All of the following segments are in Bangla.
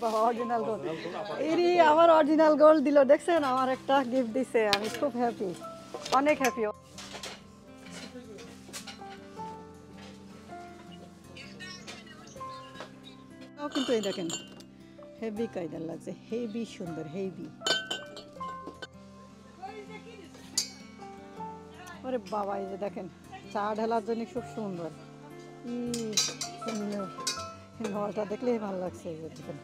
বাবা অরিজিনাল গোল্ড এরি আমার অরিজিনাল গোল্ড দিল দেখছেন আমার একটা গিফট দিছে আমি খুব হ্যাপি অনেক হ্যাপি কিন্তু এই দেখেন হেভি কায়দার লাগছে হেভি সুন্দর হেভি আরে বাবা এই যে দেখেন চা ঢালার জন্য খুব সুন্দর নলটা দেখলেই ভালো লাগছে এই যে দেখেন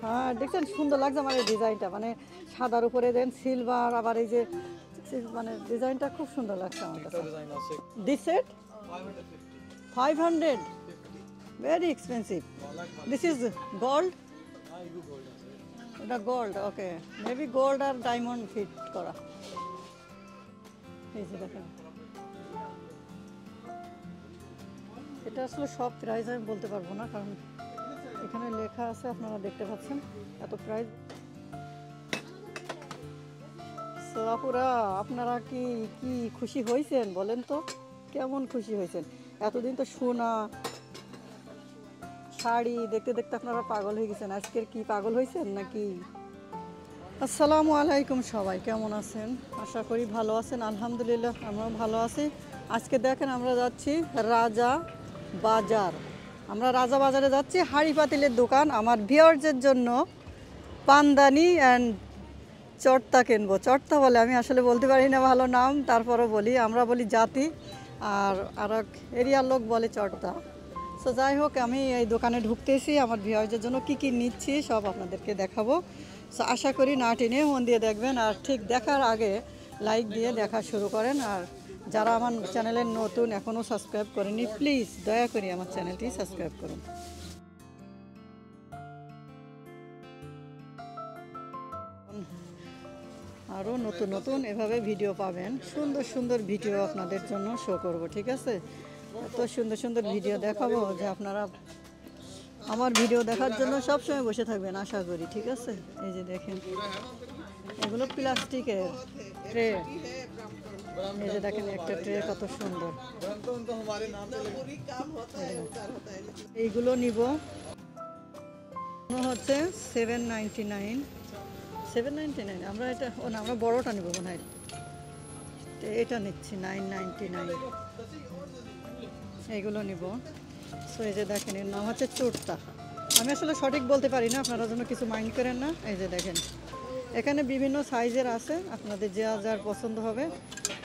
হ্যাঁ দেখছেন সুন্দর লাগছে আমার এই ডিজাইনটা মানে সাদার উপরে দেন সিলভার আবার এই যে মানে ডিজাইনটা খুব সুন্দর লাগছে আমার কাছে this set 500 very expensive this is gold এটা গোল্ড ওকে মেবি গোল্ড আর ডায়মন্ড ফিট করা এই যে দেখেন এটা আসলে সব প্রাইস আমি বলতে পারবো না কারণ এখানে লেখা আছে আপনারা দেখতে পাচ্ছেন এত প্রাইস সো আপুরা আপনারা কি কি খুশি হয়েছেন বলেন তো কেমন খুশি হয়েছেন এতদিন তো সোনা শাড়ি দেখতে দেখতে আপনারা পাগল হয়ে গেছেন আজকের কি পাগল হয়েছেন নাকি আসসালামু আলাইকুম সবাই কেমন আছেন আশা করি ভালো আছেন আলহামদুলিল্লাহ আমরাও ভালো আছি আজকে দেখেন আমরা যাচ্ছি রাজা বাজার আমরা রাজা বাজারে যাচ্ছি হাঁড়ি পাতিলের দোকান আমার ভিউয়ার্সদের জন্য পানদানি অ্যান্ড চট্টা কিনবো চট্টা বলে আমি আসলে বলতে পারি না ভালো নাম তারপরও বলি আমরা বলি জাতি আর এক এরিয়ার লোক বলে চট্টা সো যাই হোক আমি এই দোকানে ঢুকতেছি আমার ভিউয়ার্সদের জন্য কি কি নিচ্ছি সব আপনাদেরকে দেখাবো সো আশা করি না টেনে মন দিয়ে দেখবেন আর ঠিক দেখার আগে লাইক দিয়ে দেখা শুরু করেন আর যারা আমার চ্যানেলের নতুন এখনও সাবস্ক্রাইব করেনি প্লিজ দয়া করে আমার চ্যানেলটি সাবস্ক্রাইব করুন আরও নতুন নতুন এভাবে ভিডিও পাবেন সুন্দর সুন্দর ভিডিও আপনাদের জন্য শো করব ঠিক আছে এত সুন্দর সুন্দর ভিডিও দেখাবো যে আপনারা আমার ভিডিও দেখার জন্য সবসময় বসে থাকবেন আশা করি ঠিক আছে এই যে দেখেন এগুলো প্লাস্টিকের ট্রে এই যে দেখেন একটা ট্রে কত সুন্দর এইগুলো নিব হচ্ছে 799 799 আমরা এটা ও না আমরা বড়টা নিব মনে হয় এটা নিচ্ছি 999 এইগুলো নিব সো এই যে দেখেন এর নাম হচ্ছে চোরটা আমি আসলে সঠিক বলতে পারি না আপনারা যেন কিছু মাইন্ড করেন না এই যে দেখেন এখানে বিভিন্ন সাইজের আছে আপনাদের যে যার পছন্দ হবে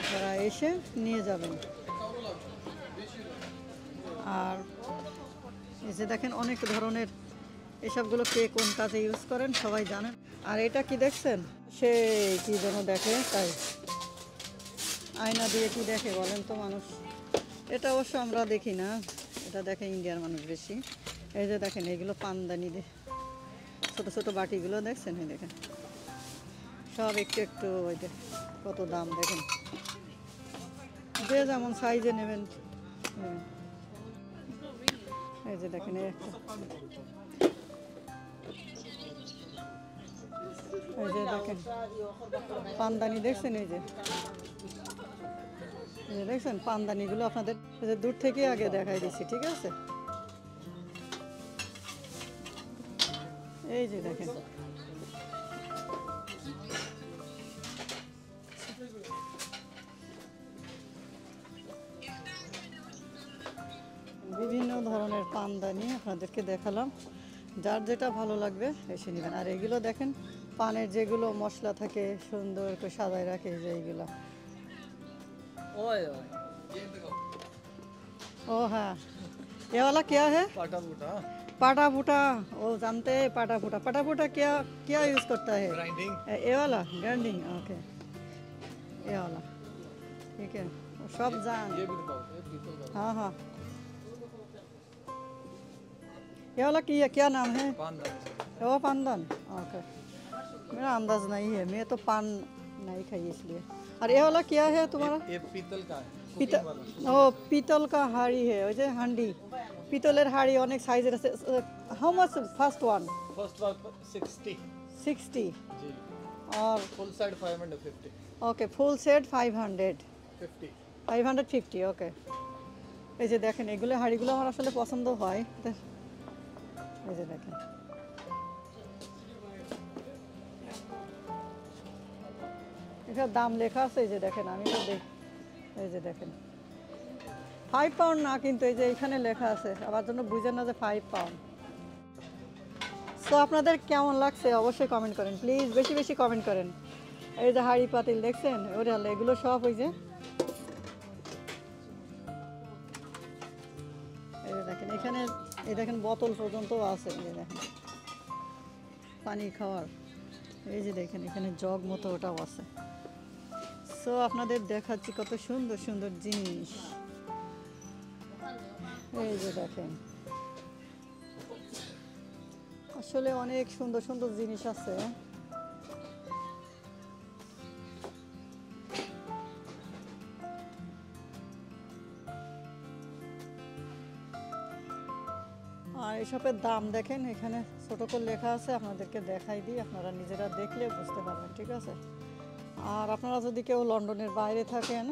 তারা এসে নিয়ে যাবেন আর এই যে দেখেন অনেক ধরনের এসবগুলো কে কোন কাজে ইউজ করেন সবাই জানেন আর এটা কি দেখছেন সে কি যেন দেখে তাই আয়না দিয়ে কি দেখে বলেন তো মানুষ এটা অবশ্য আমরা দেখি না এটা দেখে ইন্ডিয়ার মানুষ বেশি এই যে দেখেন এইগুলো পানদানি ছোট ছোট বাটিগুলো দেখছেন এই দেখেন সব একটু একটু ওই যে কত দাম দেখেন যে যেমন সাইজে নেবেন এই যে দেখেন এই যে দেখেন পানদানি দেখছেন এই যে দেখছেন পানদানিগুলো আপনাদের দূর থেকে আগে দেখাই দিচ্ছি ঠিক আছে এই যে দেখেন বিভিন্ন ধরনের পানদানি আপনাদেরকে দেখালাম যার যেটা ভালো লাগবে এসে নেবেন আর এগুলো দেখেন পানের যেগুলো মশলা থাকে সুন্দর করে সাজায় রাখে যে এইগুলো ओ हाँ ये वाला क्या है पाटा बूटा वो जानते हैं पाटा बूटा क्या क्या यूज करता है ग्राइंडिंग ये वाला ग्राइंडिंग ओके ये वाला ठीक है सब जान हाँ हाँ ये वाला क्या नाम है वो पानदान ओके मेरा अंदाज नहीं है मैं तो पान नहीं खाई इसलिए और ये वाला क्या है तुम्हारा ये पीतल का है ओ पीतल का हाड़ी है ওই যে হান্ডি পিতলের হাড়ি অনেক সাইজের আছে হাউ মাচ ফার্স্ট ওয়ান 60 60 जी और full set 550 okay full set 500 50 550 okay এই যে দেখেন এগুলো হাঁড়িগুলো আমার আসলে পছন্দ হয়। এই যে দেখেন এটার দাম লেখা আছে, এই যে দেখেন আমি তো দেখ, এই যে দেখেন 5 পাউন্ড না, কিন্তু এই যে এখানে লেখা আছে, আমার জন্য বুঝেন না যে 5 পাউন্ড। তো আপনাদের কেমন লাগছে অবশ্যই কমেন্ট করেন প্লিজ, বেশি বেশি কমেন্ট করেন। এই যে হাঁড়ি পাতিল দেখছেন, ওরে আল্লাহ, এগুলো সব ওই যে এই যে দেখেন এখানে, এই দেখেন বোতল পর্যন্ত আছে, এই যে দেখেন পানি খাওয়ার, এই যে দেখেন এখানে জগ মতো ওটাও আছে। সো আপনাদের দেখাচ্ছি কত সুন্দর সুন্দর জিনিস। এই যে দেখেন আসলে অনেক সুন্দর সুন্দর জিনিস আছে। আর এসবের দাম দেখেন, এখানে ছোট করে লেখা আছে, আপনাদেরকে দেখাই দিই, আপনারা নিজেরা দেখলে বুঝতে পারবেন, ঠিক আছে। আর আপনারা যদি কেউ লন্ডনের বাইরে থাকেন,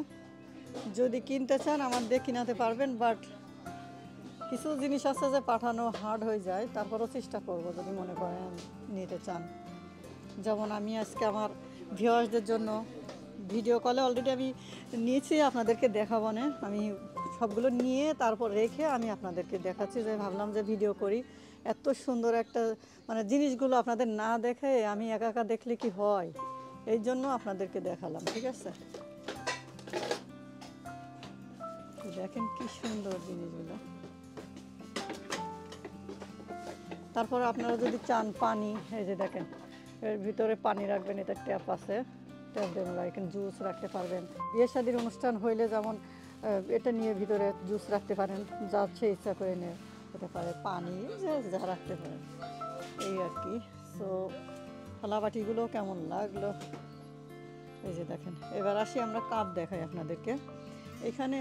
যদি কিনতে চান আমার দিয়ে কিনাতে পারবেন, বাট কিছু জিনিস আছে যে পাঠানো হার্ড হয়ে যায়, তারপরও চেষ্টা করব যদি মনে করেন নিতে চান। যেমন আমি আজকে আমার ভিউয়ার্সদের জন্য ভিডিও কলে অলরেডি আমি নিয়েছি, আপনাদেরকে দেখাবো না, আমি সবগুলো নিয়ে তারপর রেখে আমি আপনাদেরকে দেখাচ্ছি, যে ভাবলাম যে ভিডিও করি। এত সুন্দর একটা মানে জিনিসগুলো আপনাদের না দেখে আমি একা একা দেখলে কি হয়, এই জন্য আপনাদেরকে দেখালাম, ঠিক আছে। দেখেন কি সুন্দর জিনিসগুলো। তারপর আপনারা যদি চান পানি, এই যে দেখেন এর ভিতরে পানি রাখবেন, এটা ট্যাপ আছে, ট্যাপ দিয়ে এখানে জুস রাখতে পারবেন। বিয়ে শাদীর অনুষ্ঠান হইলে যেমন এটা নিয়ে ভিতরে জুস রাখতে পারেন, যা সে ইচ্ছা করে নিয়ে হতে পারে, পানি যা রাখতে পারেন, এই আর কি। সো থালাবাটিগুলো কেমন লাগলো, এই যে দেখেন। এবার আসি আমরা কাপ দেখাই আপনাদেরকে। এখানে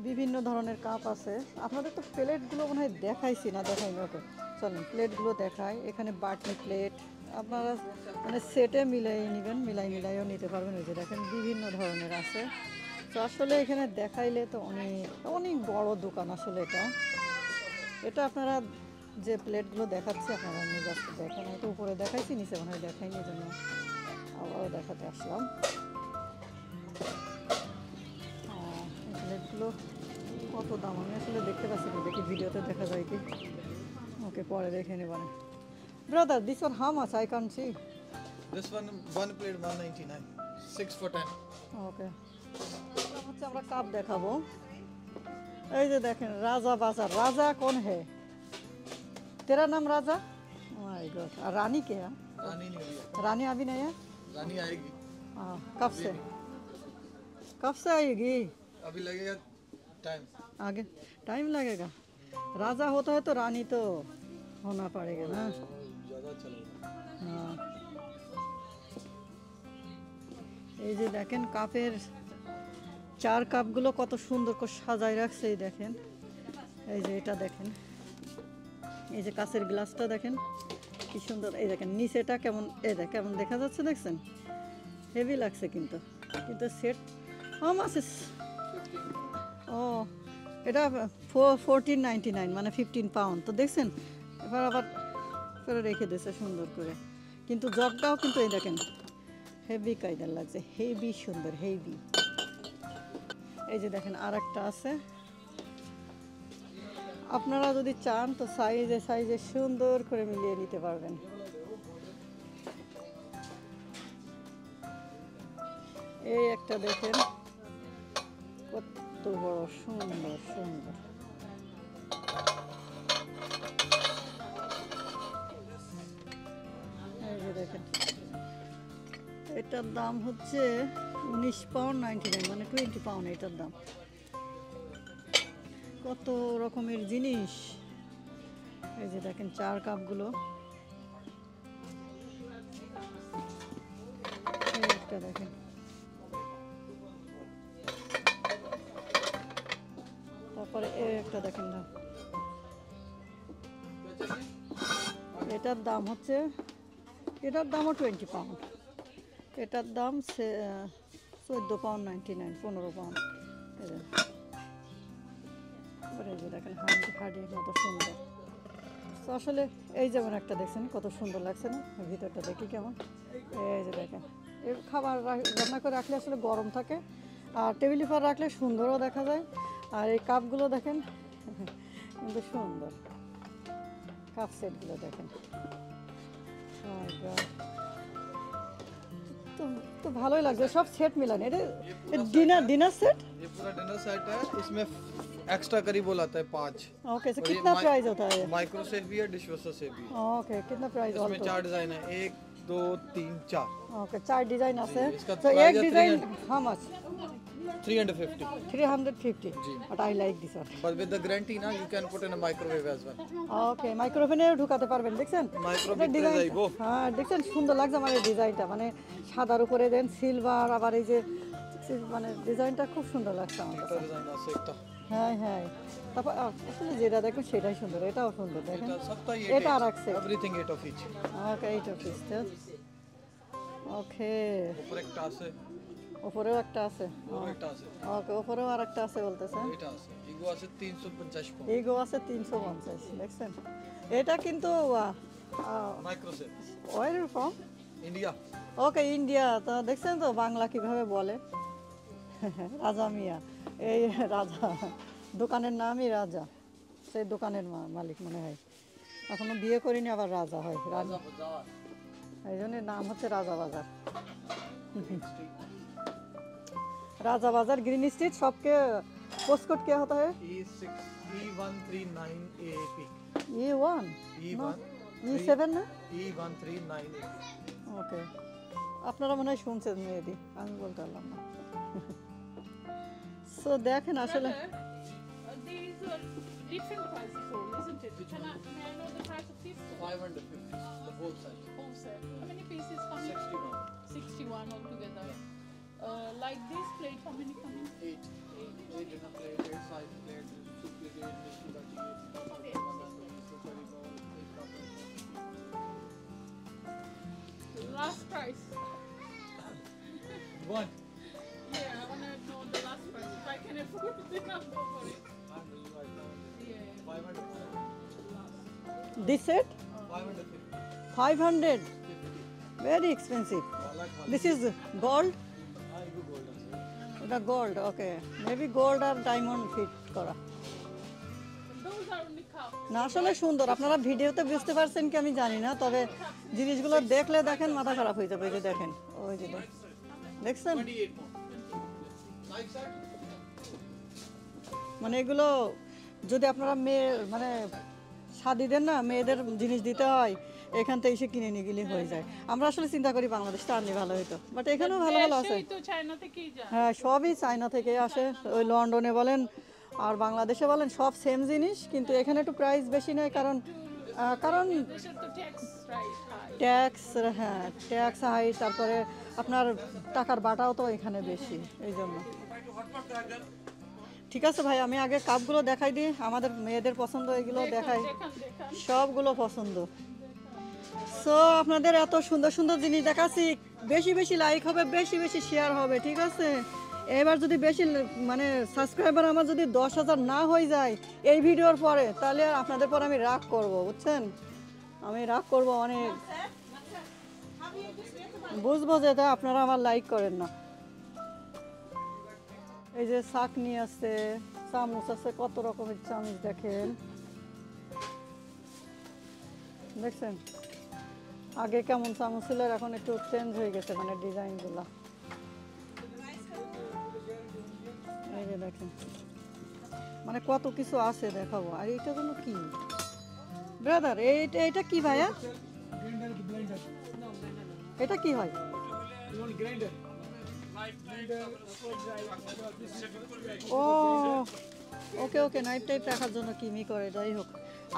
বিভিন্ন ধরনের কাপ আছে, আপনাদের তো প্লেটগুলো মনে হয় দেখাইছি না, দেখাইনি, ওকে চলেন প্লেটগুলো দেখাই। এখানে বাটি প্লেট আপনারা মানে সেটে মিলাই নেবেন, মিলাইও নিতে পারবেন, ওই যে দেখেন বিভিন্ন ধরনের আছে। তো আসলে এখানে দেখাইলে তো অনেক অনেক বড় দোকান আসলে। এটা আপনারা যে প্লেটগুলো দেখাচ্ছি আপনারা নিজে আসতে দেখেন, হয়তো উপরে দেখাইছি, নিচে মনে হয় দেখাইনি, এই জন্য আবারও দেখাতে আসলাম। প্লেটগুলো কত দাম আমি আসলে দেখতে পাচ্ছি না, দেখি ভিডিওতে দেখা যায় কি, ওকে পরে দেখে নেবেন। Brother this one how much I can see? This one plate 199. 6 for 10. ওকে হচ্ছে আমরা কাপ দেখাবো। এই যে দেখেন রাজা বাজার, রাজা কোন হে? तेरा नाम राजा? My God. और रानी के है? रानी नहीं हुई है। रानी अभी नहीं है? रानी आएगी। हाँ कब से? कब से आएगी? अभी लगेगा टाइम। आगे टाइम लगेगा। राजा होता है तो रानी तो होना पड़ेगा ना। ज़्यादा चलेगा। हाँ এই যে দেখেন কাপের চার কাপগুলো কত সুন্দর করে সাজায় রাখছে, এই দেখেন। এই যে এটা দেখেন, এই যে কাঁচের গ্লাসটা দেখেন কি সুন্দর, এই দেখেন নিচেটা কেমন, এই দেখ কেমন দেখা যাচ্ছে, দেখছেন হেভি লাগছে, কিন্তু কিন্তু সেট হাউ মাচ ইস? ও এটা 14.99 মানে 15 পাউন্ড। তো দেখছেন এবার আবার করে রেখে দিয়েছে সুন্দর করে, কিন্তু জগটাও কিন্তু এই দেখেন হেভি কায়দার লাগছে, হেভি সুন্দর, হেভি। এই যে দেখেন আর একটা আছে, আপনারা যদি চান তো সাইজে সাইজে সুন্দর করে মিলিয়ে নিতে পারবেন। এই একটা দেখেন কত বড়, সুন্দর সুন্দর। এই যে দেখেন এটার দাম হচ্ছে 19 পাউন্ড 99 মানে 20 পাউন্ড এটার দাম। কত রকমের জিনিস। এই যে দেখেন চার কাপগুলো, এই একটা দেখেন, তারপরে এই একটা দেখেন না, এটার দাম হচ্ছে, এটার দামও 20 পাউন্ড, এটার দাম 14 পাউন্ড 99, 15 পাউন্ড। এই যে দেখেন হাড়ির মতো সুন্দর। তো আসলে এই যেমন একটা দেখছেন কত সুন্দর লাগছে না, ভিতরটা দেখি কেমন। এই যে দেখেন এর খাবার রান্না করে রাখলে আসলে গরম থাকে, আর টেবিল উপর রাখলে সুন্দরও দেখা যায়। আর এই কাপগুলো দেখেন কিন্তু সুন্দর, কাপ সেটগুলো দেখেন। Oh my God, তো তো ভালোই লাগছে সব সেট মিলান। এটা ডিনার सेट। ये पूरा डिनर सेट है, इसमें एक्स्ट्रा करी बोल आता है 5। ओके, से और ये कितना प्राइस होता है? माइक्रो सेट भी है, डिशवॉशर सेट भी है। ओके, कितना प्राइस इसमें होता 4 डिजाइन है, 1 2 3 4। ओके, 4 डिजाइन আছে। इसका तो price एक है design how much? 350। 350। But I like this one. But with the guarantee ना, you can put in a microwave as well। ওকে, মাইক্রোওভেনে ঢুকাতে পারবেন, দেখছেন? মাইক্রোওভেন এটা ডিজাইন, যাইবো। হ্যাঁ দেখছেন সুন্দর লাগছে আমার এই ডিজাইনটা, মানে সাদার উপরে দেন সিলভার, আবার এই যে মানে ডিজাইনটা খুব সুন্দর লাগছে আমার কাছে। এটা ডিজাইন আছে একটা। হ্যাঁ হ্যাঁ, তারপর আসলে যেটা দেখবেন সেটাই সুন্দর, এটাও সুন্দর দেখেন। এটা সবটা এটা আর আছে। Everything 8 of each। Okay, 8 of each। ওকে, উপরে একটা আছে, উপরেও একটা আছে। উপরে একটা আছে, ওকে, উপরেও আর একটা আছে বলতেছেন। এটা আছে। ইগো আছে 350 পাউন্ড। ইগো আছে 350, দেখছেন? এটা কিন্তু micro set, where from? India. Okay, India. তো দেখছেন তো বাংলা কিভাবে বলে, রাজা মিয়া। এই রাজা, দোকানের নামই রাজা, সেই দোকানের মালিক মনে হয়। এখনো বিয়ে করিনি, আবার রাজা হয়, রাজা। এই জন্য নাম হচ্ছে রাজা বাজার। राजा बाजार, ग्रीन स्ट्रीट। शॉप के पोस्ट कोड क्या होता है? E1398। E1 E1 E7 না? E1398। ওকে, আপনারা মনে হয় শুনছেন মেবি, আমি বলতে পারলাম না। সো দেখেন আসলে These are different prices for, isn't it? May I know the price of this 550 the whole set। whole set? How many pieces come in? 61। 61 altogether. Like this plate, how many come in? 8 dinner plate, 8 side plate, soup plate, mishti bati, Last price. one। Yeah, I want to know the last price. If I can afford it, then I'll go for it. Yeah. 500। this set 550। 500, very expensive. This is gold, Igo gold আছে। এটা গোল্ড। ওকে, মেবি গোল্ড আর ডায়মন্ড ফিট করা। Those are only cups. না আসলে সুন্দর, আপনারা ভিডিওতে বুঝতে পারছেন কি আমি জানি না, তবে জিনিসগুলো দেখলে দেখেন মাথা খারাপ হয়ে যাবে। এই যে দেখেন, ওই যে দেখছেন, 28 pound। Like that। মানে এগুলো যদি আপনারা মেয়ে মানে শাদি দেন না, মেয়েদের জিনিস দিতে হয়, এখান থেকে এসে কিনে নিয়ে গেলে হয়ে যায়। আমরা আসলে চিন্তা করি বাংলাদেশটা আনলে ভালো হতো, বাট এখানেও ভালো ভালো আছে। সেই তো চায়না থেকেই যায়। হ্যাঁ, সবই চায়না থেকে আসে, ওই লন্ডনে বলেন আর বাংলাদেশে বলেন সব সেম জিনিস, কিন্তু এখানে একটু প্রাইস বেশি নেয়, কারণ দেশের তো ট্যাক্স রাইট হাই। ট্যাক্স, হ্যাঁ ট্যাক্স হাই, তারপরে আপনার টাকার বাটাও তো এখানে বেশি, এই জন্য। ঠিক আছে ভাই, আমি আগে কাপগুলো দেখাই দিই, আমাদের মেয়েদের পছন্দ এগুলো দেখাই, দেখান দেখান। সবগুলো পছন্দ। সো আপনাদের এত সুন্দর সুন্দর জিনিস দেখাচ্ছি, বেশি বেশি লাইক হবে, বেশি বেশি শেয়ার হবে, ঠিক আছে? এবার যদি বেশি মানে সাবস্ক্রাইবার আমার যদি 10,000 না হয়ে যায় এই ভিডিওর পরে, তাহলে আর আপনাদের পর আমি রাগ করব, বুঝছেন? আমি রাগ করব অনেক, বুঝবো যে এটা আপনারা আমার লাইক করেন না। এই যে শাক নিয়ে আসছে, চামচ আছে, কত রকমের চামচ দেখেন, দেখছেন? আগে কেমন চামচ ছিল, আর এখন একটু চেঞ্জ হয়ে গেছে, মানে ডিজাইনগুলো। এই যে দেখেন, মানে কত কিছু আছে দেখাবো। আর এইটা যেন কি ব্রাদার, এইটা কি ভাইয়া? এটা কি হয়? ও ওকে ওকে, নাইফ টাইপ রাখার জন্য কিমি করে, যাই হোক।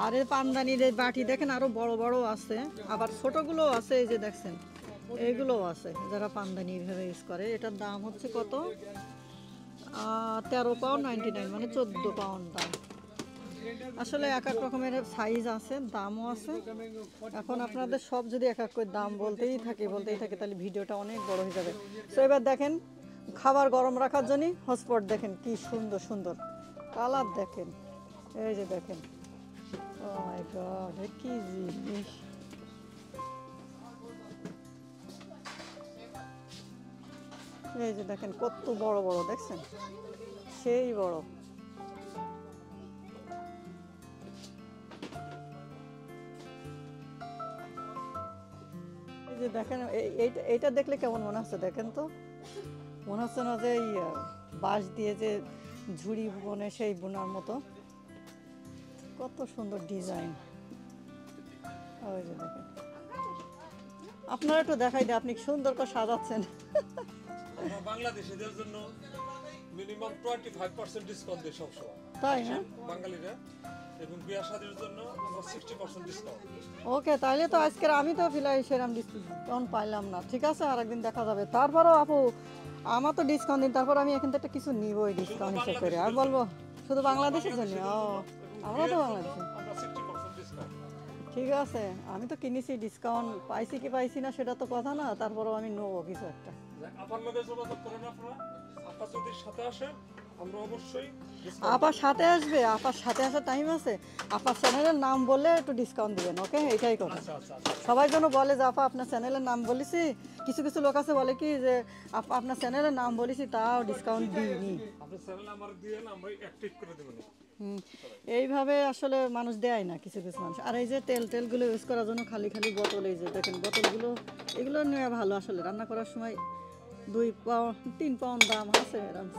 আর এই পানদানির এই বাটি দেখেন আরো বড় বড় আছে, আবার ছোটগুলো আছে, এই যে দেখছেন এইগুলো আছে যারা পানদানি এইভাবে ইউজ করে। এটার দাম হচ্ছে কত? 13 পাউন্ড 99, মানে 14 পাউন্ড দাম। আসলে এক এক রকমের সাইজ আছে, দামও আছে। এখন আপনাদের সব যদি এক এক করে দাম বলতেই থাকে তাহলে ভিডিওটা অনেক বড় হয়ে যাবে। তো এবার দেখেন, খাবার গরম রাখার জন্য হটস্পট দেখেন কি সুন্দর সুন্দর কালার, দেখেন এই যে দেখেন, ও মাই গড, কি জিনিস! এই যে দেখেন কত বড় বড়, দেখছেন? সেই বড়। এই যে দেখেন, এইটা দেখলে কেমন মনে হচ্ছে দেখেন তো? মনে হচ্ছে না যে এই বাঁশ দিয়ে যে ঝুড়ি বনে সেই বোনার মতো? কত সুন্দর ডিজাইন! ওই যে দেখেন, আপনারা একটু দেখাই দেয়, আপনি সুন্দর করে সাজাচ্ছেন। আমরা বাংলাদেশিদের জন্য মিনিমাম 25% ডিসকাউন্ট দিই সবসময়। তাই না? বাঙালিরা এবং বিয়ে শাদীর জন্য আমরা 60% ডিসকাউন্ট। ওকে, তাইলে তো আজকের আমি তো ফিলাই সেরকম ডিসকাউন্ট পাইলাম না। ঠিক আছে, আরেকদিন দেখা যাবে। তারপরও আপু আমার তো ডিসকাউন্ট দিন, তারপর আমি এখান থেকে কিছু নিবই ডিসকাউন্ট হিসেবে করে। আর বলবো শুধু বাংলাদেশের জন্য? ও, আমরা তো বাংলাদেশে। আমরা 60% ডিসকাউন্ট। ঠিক আছে, আমি তো কিনেছি, ডিসকাউন্ট পাইছি কি পাইছি না সেটা তো কথা না, তারপরেও আমি নেবো কিছু একটা। আপনার লগে যোগাযোগ করেন আপনারা। আপনার যদি সাথে আসে আমরা অবশ্যই আপার সাথে আসবে, আপার সাথে আসার টাইম আছে? আপার চ্যানেলের নাম বললে একটু ডিসকাউন্ট দিবেন, ওকে? এটাই কথা। আচ্ছা আচ্ছা আচ্ছা। সবাই যেন বলে যে আপা আপনার চ্যানেলের নাম বলেছি। কিছু কিছু লোক আছে বলে কি যে আপা আপনার চ্যানেলের নাম বলেছি তাও ডিসকাউন্ট দিইনি। আপনি চ্যানেল আমার দিয়েন, আমরা অ্যাক্টিভ করে দেব। এইভাবে আসলে মানুষ দেয় না কিছু কিছু মানুষ। আর এই যে তেলগুলো ইউজ করার জন্য খালি খালি বোতল, এই যে দেখেন বোতলগুলো, এগুলো নেওয়া ভালো আসলে। রান্না করার সময় 2 পাউন্ড 3 পাউন্ড দাম আছে এরকম।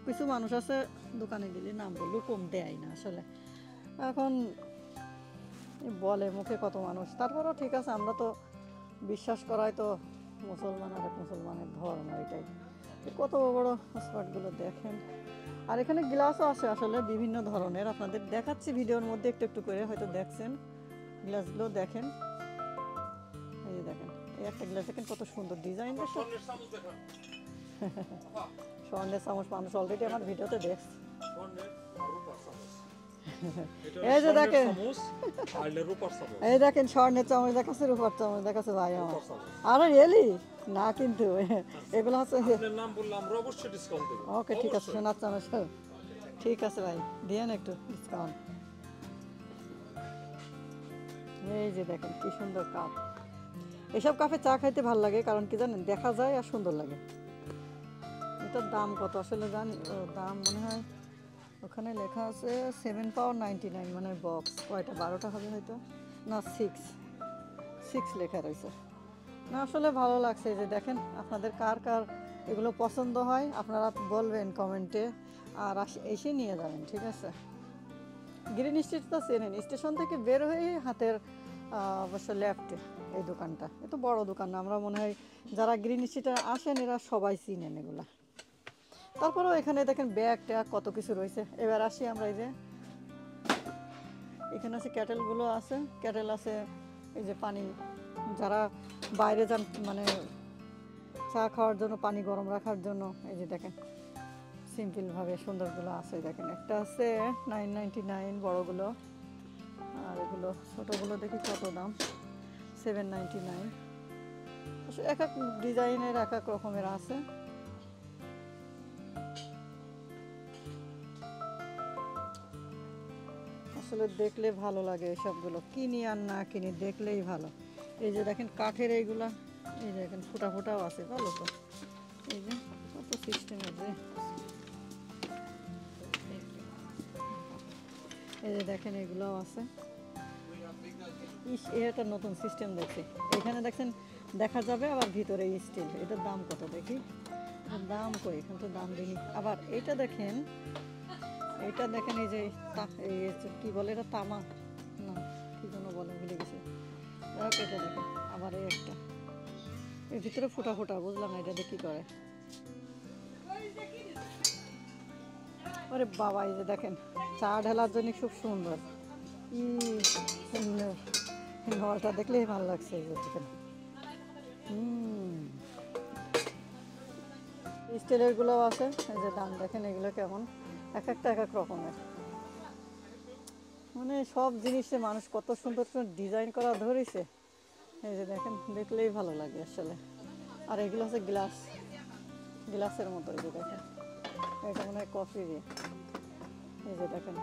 কিছু মানুষ আছে দোকানে গেলে নাম বললেও কম দেয় না আসলে। এখন বলে মুখে কত মানুষ, তারপরেও ঠিক আছে, আমরা তো বিশ্বাস করাই তো মুসলমান, আর এক মুসলমানের ধর্ম, এটাই। কত বড় স্পটগুলো দেখেন। আর এখানে গ্লাসও আছে আসলে বিভিন্ন ধরনের, আপনাদের দেখাচ্ছি ভিডিওর মধ্যে একটু একটু করে, হয়তো দেখছেন। গ্লাসগুলো দেখেন, এই যে দেখেন, এই একটা গ্লাস দেখেন কত সুন্দর ডিজাইন। স্বর্ণের চামচ দেখান। স্বর্ণের চামচ মানুষ অলরেডি আমার ভিডিওতে দেখছে। স্বর্ণের আর রূপার চামচ। এটা এই যে স্বর্ণের দেখেন, চামচ আর এটা রূপার চামচ। এই দেখেন স্বর্ণের চামচ দেখাচ্ছে, রূপার চামচ দেখাচ্ছে ভাই আমার। রূপার চামচ। আরে রিয়েলি না, কিন্তু এগুলো হচ্ছে। আপনার নাম বললে আমরা অবশ্যই ডিসকাউন্ট দেব। ওকে, ঠিক আছে, সোনার চামচ। ঠিক আছে ভাই, দিয়েন একটু ডিসকাউন্ট। এই যে দেখেন কি সুন্দর কাপ। এসব কাপে চা খাইতে ভালো লাগে, কারণ কি জানেন, দেখা যায় আর সুন্দর লাগে। এটার দাম কত আসলে জানি? ও দাম মনে হয় ওখানে লেখা আছে 7 পাউন্ড 99, মানে বক্স কয়টা, 12টা হবে হয়তো, না 6 লেখা রয়েছে। না আসলে ভালো লাগছে। এই যে দেখেন, আপনাদের কার কার এগুলো পছন্দ হয় আপনারা বলবেন কমেন্টে, আর এসে নিয়ে যাবেন। ঠিক আছে, গ্রিন স্ট্রিট তো চেনেন, স্টেশন থেকে বের হয়ে হাতের অবশ্য লেফটে এই দোকানটা। এত বড় দোকান না, আমরা মনে হয় যারা গ্রিন স্ট্রিটে আসেন এরা সবাই চিনেন এগুলা। তারপরেও এখানে দেখেন ব্যাগ ট্যাগ কত কিছু রয়েছে। এবার আসি আমরা, এই যে এখানে আছে ক্যাটেলগুলো আছে, ক্যাটেল আছে, এই যে পানি যারা বাইরে যান, মানে চা খাওয়ার জন্য, পানি গরম রাখার জন্য। এই যে দেখেন সিম্পলভাবে সুন্দরগুলো আছে, দেখেন একটা আছে 9.99 বড়গুলো, আর এগুলো ছোটোগুলো দেখি কত দাম, 7.99। এক এক ডিজাইনের এক এক রকমের আছে। আসলে দেখলে ভালো লাগে এসবগুলো, কিনি আর না কিনি দেখলেই ভালো। এই যে দেখেন কাঠের এইগুলা, এই যে দেখেন ফোটা ফোটাও আছে, ভালো তো। এই যে কত সিস্টেমের যে, এই যে দেখেন এগুলোও আছে। এটা নতুন সিস্টেম দেখছি, এখানে দেখছেন দেখা যাবে, আবার ভিতরে স্টিল। এটার দাম কত দেখি, দাম কই, এখানে তো দাম দিই। আবার এইটা দেখেন, এইটা দেখেন, এই যে কি বলে এটা, তামা না কি যেন বলে, ভুলে গেছি। এটা দেখেন, আবার এই একটা, এর ভিতরে ফোটা ফোটা, বুঝলাম না এটা দিয়ে কি করে। আরে বাবা, এই যে দেখেন চা ঢালার জন্য খুব সুন্দর। নলটা দেখলেই ভালো লাগছে। এই যে দেখেন, স্টিলের গুলো আছে। এই যে দাম দেখেন, এগুলো কেমন, এক একটা এক এক রকমের। মানে সব জিনিসে মানুষ কত সুন্দর সুন্দর ডিজাইন করা ধরেছে। এই যে দেখেন, দেখলেই ভালো লাগে আসলে। আর এগুলো হচ্ছে গ্লাসের মতো। এই যে দেখেন, এটা মনে হয় কফি দিয়ে। এই যে দেখেন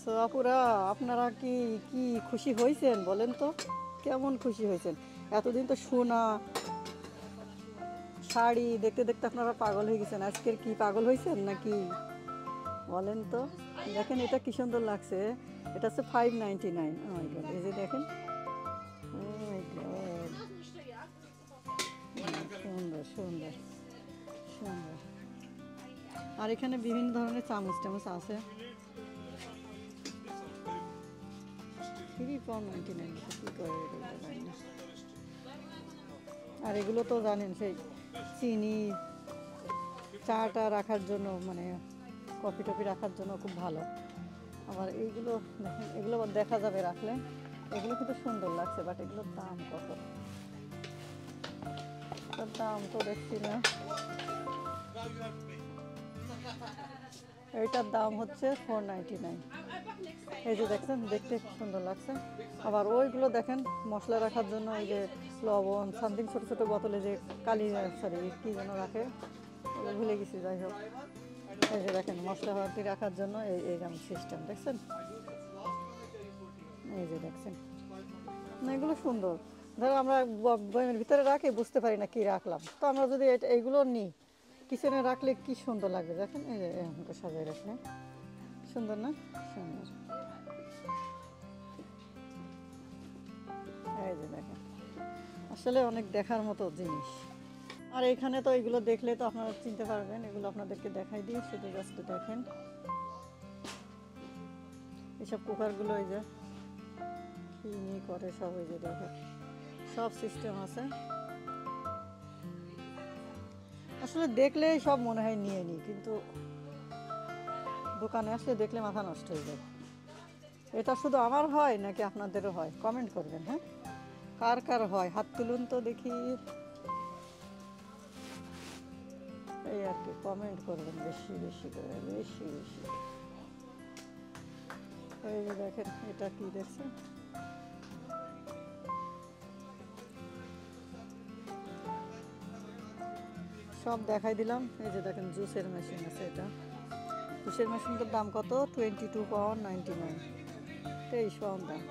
সো আপুরা, আপনারা কি কি খুশি হয়েছেন বলেন তো? কেমন খুশি হয়েছেন? এতদিন তো সোনা শাড়ি দেখতে দেখতে আপনারা পাগল হয়ে গেছেন, আজকের কি পাগল হয়েছেন নাকি বলেন তো? দেখেন এটা কি সুন্দর লাগছে, এটা হচ্ছে 599। ও মাই গড, এই যে দেখেন, ও মাই গড, সুন্দর সুন্দর সুন্দর। আর এখানে বিভিন্ন ধরনের চামচ টামচ আছে। 3.99 কি করে এটা জানি না। আর এগুলো তো জানেন সেই চিনি চাটা রাখার জন্য, মানে কফি টফি রাখার জন্য খুব ভালো। আবার এইগুলো দেখেন, এগুলো আবার দেখা যাবে রাখলে, এগুলো কিন্তু সুন্দর লাগছে, বাট এগুলোর দাম কত? তার দাম তো দেখছি না। এইটার দাম হচ্ছে 499। এই যে দেখছেন, দেখতে খুব সুন্দর লাগছে। আবার ওইগুলো দেখেন মশলা রাখার জন্য, এই যে লবণ সামথিং ছোটো ছোটো বোতলে যে কালি, সরি কী যেন রাখে, ওগুলো ভুলে গেছি, যাই হোক। এই যে দেখেন মশলা হাতি রাখার জন্য এইরকম সিস্টেম দেখছেন, এই যে দেখছেন না, এগুলো সুন্দর। ধরো আমরা বয়ামের ভিতরে রাখি, বুঝতে পারি না কি রাখলাম, তো আমরা যদি এইগুলো নিই কিচেনে রাখলে কি সুন্দর লাগবে দেখেন। এই যে এরকম সাজাই রাখলে সুন্দর না? সুন্দর। এই যে দেখেন, আসলে অনেক দেখার মতো জিনিস। আর এখানে তো এগুলো দেখলে তো আপনারা চিনতে পারবেন, এগুলো আপনাদেরকে দেখাই দিই, শুধু জাস্ট দেখেন এইসব কুকারগুলো, এই যে কি নিয়ে করে সব, এই যে দেখেন সব সিস্টেম আছে। আসলে দেখলে সব মনে হয় নিয়ে নিই, কিন্তু দোকানে আসলে দেখলে মাথা নষ্ট হয়ে যায়। এটা শুধু আমার হয় নাকি আপনাদেরও হয়? কমেন্ট করবেন। হ্যাঁ, কার কার হয় হাত তুলুন তো দেখি, এই আর কি, কমেন্ট করবেন বেশি বেশি করে, বেশি বেশি। এই যে দেখেন এটা কি দেখছেন, সব দেখাই দিলাম। এই যে দেখেন জুসের মেশিন আছে, এটা জুসের মেশিনটার দাম কত? 22.99, 23 পাউন্ড দাম।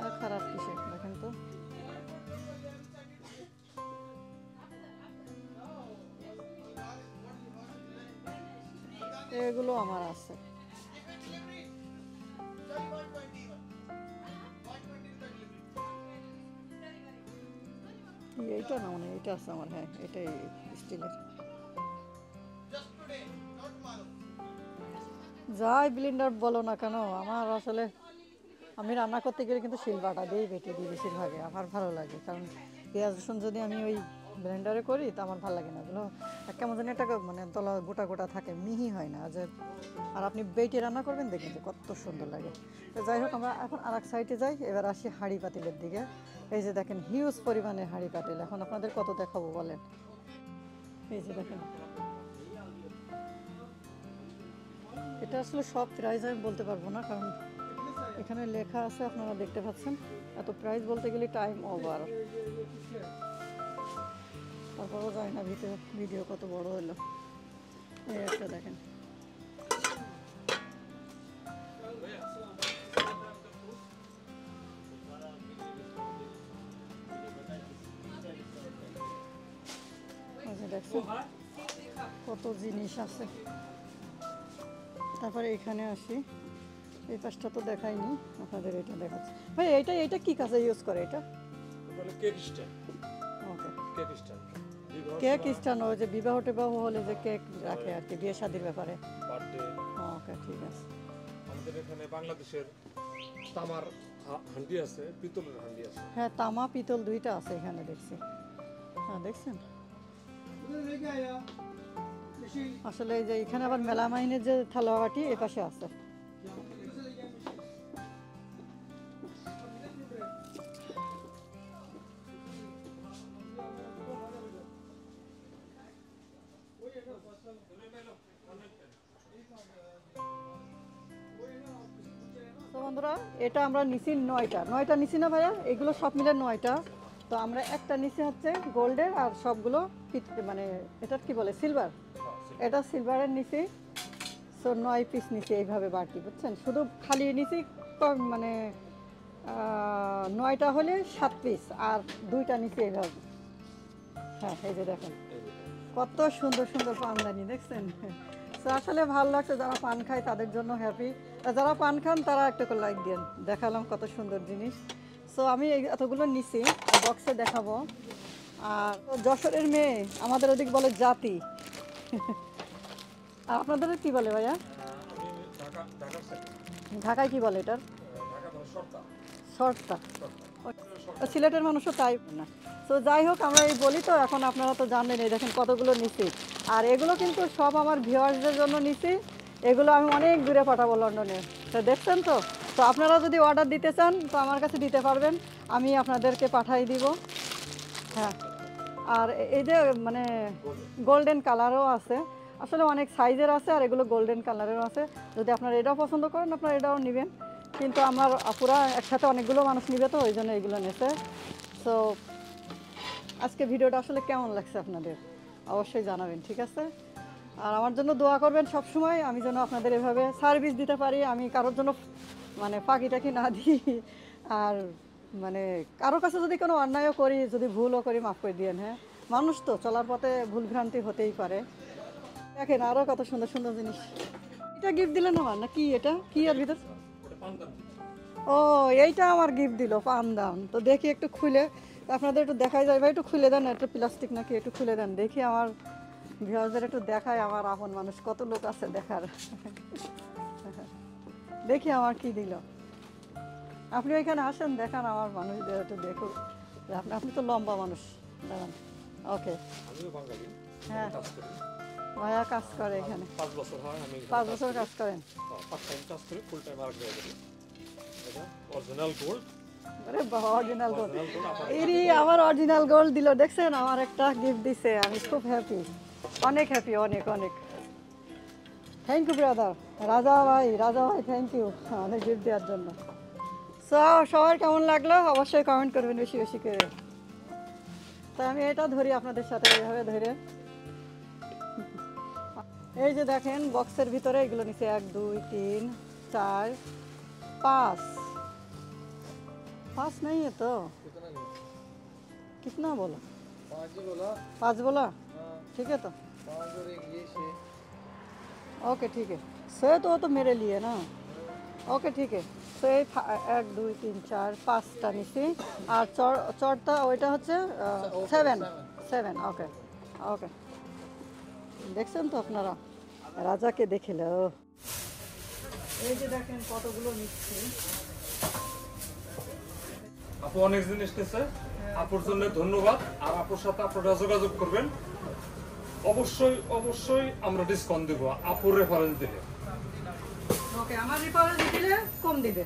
আর খারাপ কিসে দেখেন তো। এগুলো আমার আছে। এইটা না, মানে এইটা আছে আমার, হ্যাঁ এটাই স্টিলের। যাই ব্লেন্ডার বলো না কেন, আমার আসলে আমি রান্না করতে গেলে কিন্তু শিলবাটা দিয়েই বেটে দিই বেশিরভাগে, আমার ভালো লাগে। কারণ পেঁয়াজ রসুন যদি আমি ওই ব্লেন্ডারে করি তো আমার ভালো লাগে না, ওগুলো কেমন জানি একটা মানে তলা গোটা গোটা থাকে, মিহি হয় না যে। আর আপনি বেটে রান্না করবেন দেখবেন যে কত সুন্দর লাগে। তো যাই হোক, আমরা এখন আর এক সাইডে যাই, এবার আসি হাঁড়ি পাতিলের দিকে। এই যে দেখেন হিউজ পরিমাণে হাঁড়ি পাতিল, এখন আপনাদের কত দেখাবো বলেন। এই যে দেখেন, এটা আসলে সব প্রাইস আমি বলতে পারবো না, কারণ এখানে লেখা আছে আপনারা দেখতে পাচ্ছেন। এত প্রাইস বলতে গেলে টাইম ওভার, তারপরেও যায় না ভিতরে ভিডিও কত বড় হলো। এই একটা দেখেন, দেখছেন কত জিনিস আছে। তারপরে এখানে আসি, এই পাশটা তো দেখাইনি আপনাদের, এটা দেখাচ্ছি। ভাই এইটা কি কাজে ইউজ করে এটা? কেক স্ট্যান্ড, ওকে, কেক স্ট্যান্ড, কেক স্ট্যান্ড, ওই যে বিবাহ টিবাহ হলে যে কেক রাখে আর কি, বিয়ে শাদির ব্যাপারে। বার্থডে। ওকে, ঠিক আছে। আমাদের এখানে বাংলাদেশের তামার হান্ডি আছে, পিতলের হান্ডি আছে। হ্যাঁ, তামা পিতল দুইটা আছে এখানে দেখছি। হ্যাঁ দেখছেন, আসলে এই যে এখানে আবার মেলামাইনের যে থালা বাটি এ পাশে আছে। তো বন্ধুরা, এটা আমরা নিছি নয়টা নিছি না ভাইয়া, এগুলো সব মিলে 9টা। তো আমরা একটা নিচে হচ্ছে গোল্ডের, আর সবগুলো মানে এটা কি বলে সিলভার, এটা সিলভারের নিচে সো 9 পিস নিচে এইভাবে বাড়তি, বুঝছেন? শুধু খালি নিচে মানে 9টা হলে 7 পিস, আর 2টা নিচে এইভাবে। হ্যাঁ, এই যে দেখেন কত সুন্দর সুন্দর পানদানি, দেখছেন? তো আসলে ভালো লাগছে, যারা পান খায় তাদের জন্য হ্যাপি, আর যারা পান খান তারা একটা করে লাইক দেন। দেখালাম কত সুন্দর জিনিস। সো আমি এতগুলো নিছি, বক্সে দেখাবো। আর যশোরের মেয়ে, আমাদের ওদিক বলে জাতি। আর আপনাদের কি বলে ভাইয়া? আমি ঢাকার সাইডে, ঢাকায় কি বলে এটার? ঢাকা ধরো শর্তা। শর্টটা। সিলেটের মানুষও তাই না। তো যাই হোক, আমরা এই বলি তো, এখন আপনারা তো জানেন, এই দেখেন কতগুলো নিছি। আর এগুলো কিন্তু সব আমার ভিউয়ার্সদের জন্য নিছি। এগুলো আমি অনেক দূরে পাঠাবো, লন্ডনে। তো দেখছেন তো, তো আপনারা যদি অর্ডার দিতে চান তো আমার কাছে দিতে পারবেন, আমি আপনাদেরকে পাঠাই দিব। হ্যাঁ, আর এই যে মানে গোল্ডেন কালারও আছে, আসলে অনেক সাইজের আছে, আর এগুলো গোল্ডেন কালারেরও আছে। যদি আপনারা এটাও পছন্দ করেন, আপনারা এটাও নেবেন। কিন্তু আমার পুরা একসাথে অনেকগুলো মানুষ নিবে, তো ওই জন্য এগুলো নেছে। সো আজকে ভিডিওটা আসলে কেমন লাগছে আপনাদের অবশ্যই জানাবেন, ঠিক আছে? আর আমার জন্য দোয়া করবেন সব সময়, আমি যেন আপনাদের এভাবে সার্ভিস দিতে পারি, আমি কারোর জন্য মানে ফাঁকিটাকি না দিই। আর মানে কারোর কাছে যদি কোনো অন্যায়ও করি, যদি ভুলও করি, মাফ করে দিয়েন। হ্যাঁ, মানুষ তো, চলার পথে ভুলভ্রান্তি হতেই পারে। দেখেন আরও কত সুন্দর সুন্দর জিনিস। এটা গিফট দিলেন আমার, না কি এটা কি আর ভিতর? ওটা পান্তান। ও, এইটা আমার গিফট দিল, পান্দাম। তো দেখি একটু খুলে আপনাদের একটু দেখাই যায় ভাই, একটু খুলে দেন, একটু প্লাস্টিক নাকি, একটু খুলে দেন দেখি, আমার ভিউয়ারদের একটু দেখায়, আমার আপন মানুষ কত লোক আছে দেখার। দেখি আমার কি দিল। আপনি ওইখানে আসেন, দেখান আমার মানুষদের একটু দেখুন। আপনি তো লম্বা মানুষ, দাঁড়ান। ওকে, আমিও বাঙালি, হ্যাঁ, কাজ করি। ভাইয়া কাজ করে এখানে 5 বছর হয় আমি 5 বছর কাজ করেন। পার্ট টাইম কাজ করি, ফুল টাইম আর জায়গা করি। এটা অরিজিনাল গোল্ড। আরে বাবা, অরিজিনাল গোল্ড! অরিজিনাল গোল্ড আপনার এরি আমার অরিজিনাল গোল্ড দিল, দেখছেন? আমার একটা গিফট দিছে, আমি খুব হ্যাপি, অনেক হ্যাপি, অনেক অনেক। থ্যাংক ইউ ব্রাদার, রাজা ভাই থ্যাংক ইউ আমাদের গিফট দেওয়ার জন্য। সো সবার কেমন লাগলো অবশ্যই কমেন্ট করবেন বেশি বেশি করে। তাই আমি এটা ধরি আপনাদের সাথে, এইভাবে ধরে। এই যে দেখেন বক্সের ভিতরে এগুলো নিচে 1 2 3 4 5 5 नहीं है तो कितना नहीं? कितना बोला? 5 ही बोला। 5 बोला? हाँ, ठीक है तो 5 और एक ये 6। ओके ठीक है। सो तो वो तो मेरे लिए ना। ओके ठीक है। সো এই 1 2 3 4 5টা নিছি, আর চড়টা ওইটা হচ্ছে 7। ওকে ওকে, দেখছেন তো আপনারা, রাজাকে দেখিল। এই যে দেখেন কতগুলো নিচ্ছি। আপু অনেক জিনিস নিচ্ছে, আপুর জন্য ধন্যবাদ। আর আপুর সাথে আপনারা যোগাযোগ করবেন, অবশ্যই অবশ্যই আমরা ডিসকাউন্ট দেবো আপুর রেফারেন্স দিলে। ওকে, আমার রেফারেন্স দিলে কম দিবে।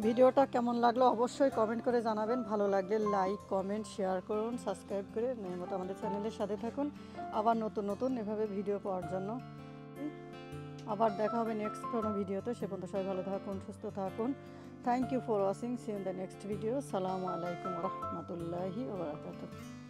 ভিডিওটা কেমন লাগলো অবশ্যই কমেন্ট করে জানাবেন। ভালো লাগলে লাইক কমেন্ট শেয়ার করুন, সাবস্ক্রাইব করে নিয়মিত আমাদের চ্যানেলের সাথে থাকুন, আবার নতুন নতুন এভাবে ভিডিও পাওয়ার জন্য। আবার দেখা হবে নেক্সট কোনো ভিডিওতে। সে পর্যন্ত সবাই ভালো থাকুন, সুস্থ থাকুন। Thank you for watching, see in the next video. সালামু আলাইকুম রহমতুল্লাহি ওয়া বারাকাতুহু।